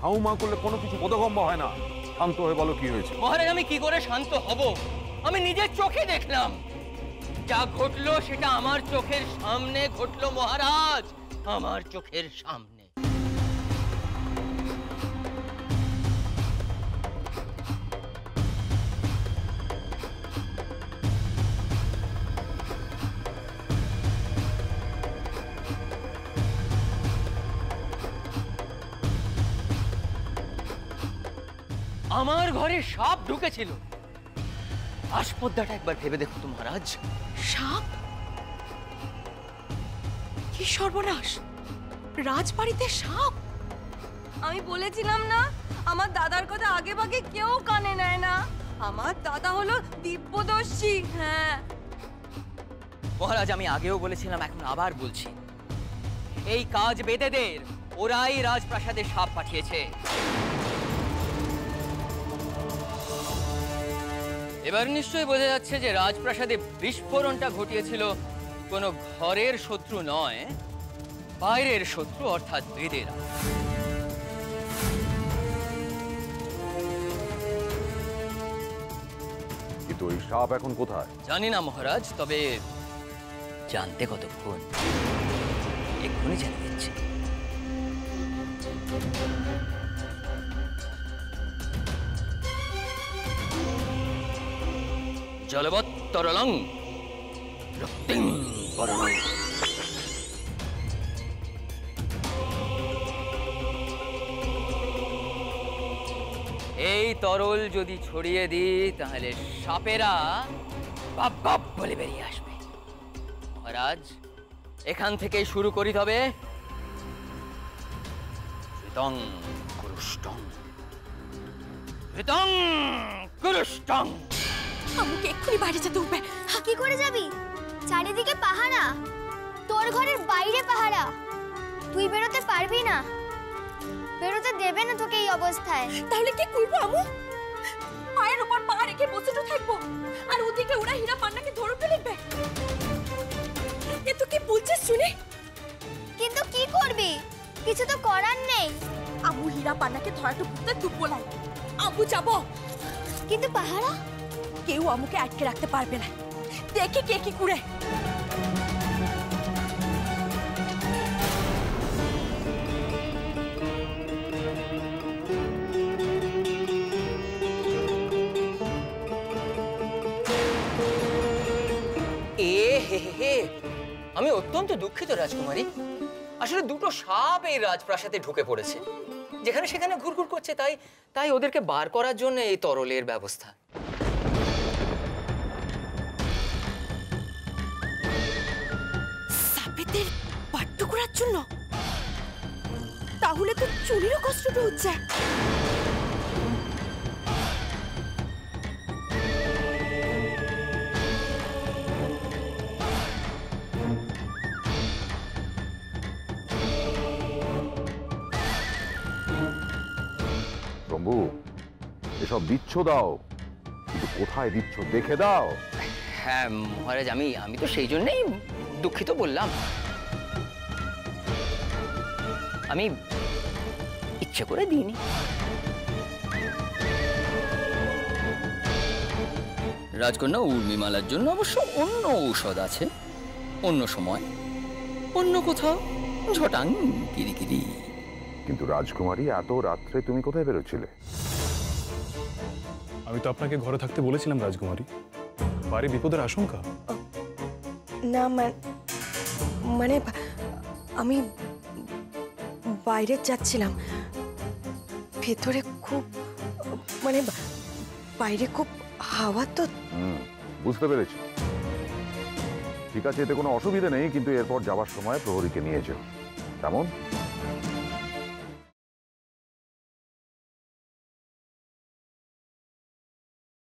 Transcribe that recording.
হাউমা করলে কোনো কিছু বোধগম্য হয় না। শান্ত হয়ে বলো কি হয়েছে। মহারাজ, আমি কি করে শান্ত হব? আমি নিজের চোখে দেখলাম। যা ঘটলো সেটা আমার চোখের সামনে ঘটলো মহারাজ, আমার চোখের সামনে। আমার ঘরে সাপ ঢুকেছিল। আসপদ্দাটা একবার ভেবে দেখো তো মহারাজ। সাপ? কি সর্বনাশ! রাজবাড়িতে সাপ! আমি বলেছিলাম না, আমার দাদার কথা আগে ভাগে কেউ কানে নেয় না। আমার দাদা হলো দিব্যদর্শী। হ্যাঁ মহারাজ, আমি আগেও বলেছিলাম, এখন আবার বলছি, এই কাজ বেদেদের, ওরাই রাজপ্রাসাদে সাপ পাঠিয়েছে। এবার নিশ্চয়ই বোঝা যাচ্ছে যে রাজপ্রাসাদে বিস্ফোরণটা ঘটিয়েছিল কোনো ঘরের শত্রু নয়, বাইরের শত্রু, অর্থাৎ বেদেরা। কিন্তু ওই সাপ এখন কোথায় জানি না মহারাজ, তবে জানতে কতক্ষণ, এক্ষুনি জানিয়ে দিচ্ছি। জলবৎ তরলং রক্তিং বরণং। এই তরল যদি ছড়িয়ে দিই তাহলে সাপেরা বাপ বাপ বলে বেরিয়ে আসবে। মহারাজ, এখান থেকেই শুরু করি। তবে ঋতং কুরুষ্টং, ঋতং কুরুষ্টং। আমাকে এক্ষুনি বাইরে যেতে হবে। কি করে যাবি? চারিদিকে পাহারা, তোর ঘরের বাইরে পাহারা। তুই বেরোতে পারবি না, বেরোতে দেবে না তোকে এই অবস্থায়। তাহলে কি করবো আমু? পায়ের উপর পা রেখে বসে তো থাকবো, আর ওদিকে ওরা হীরা পান্নাকে ধরে ফেলবে। এ তো কি বলছিস শুনে? কিন্তু কি করবি? কিছু তো করার নেই। আমু হীরা পান্নাকে ধরাটা পুঁতে তুই বলাই। আমু যাবো, কিন্তু পাহারা? কেউ আমুকে আটকে রাখতে পারবে না। দেখি কে কি করে। আমি অত্যন্ত দুঃখিত রাজকুমারী। আসলে দুটো সাপ এই রাজপ্রাসাদে ঢুকে পড়েছে, যেখানে সেখানে ঘুরঘুর করছে, তাই ওদেরকে বার করার জন্য এই তরলের ব্যবস্থা। সাপেদের পাট্য করার জন্য? তাহলে তো চুরিরও কষ্টটা হচ্ছে। শম্ভু, এসব দিচ্ছ দাও, কিন্তু কোথায় দিচ্ছ দেখে দাও। হ্যাঁ মহারাজ, আমি তো সেই জন্যই দুঃখিত বললাম। আমি ইচ্ছে করে দিইনি। রাজকন্যা উর্মিমালার জন্য অবশ্য অন্য ঔষধ আছে, অন্য সময়, অন্য কোথাও, ঝটাং কিরিকিরি। কিন্তু রাজকুমারী, এত রাত্রে তুমি কোথায় বেরোচ্ছিলে? আমি তো আপনাকে ঘরে থাকতে বলেছিলাম রাজকুমারী, বাড়ি বিপদের আশঙ্কা। না মানে আমি বাইরে যাচ্ছিলাম, ভেতরে খুব মানে বাইরে খুব হাওয়া তো। বুঝতে পেরেছি। ঠিক আছে, এতে কোনো অসুবিধা নেই, কিন্তু এরপর যাবার সময় প্রহরীকে নিয়ে যেও, কেমন?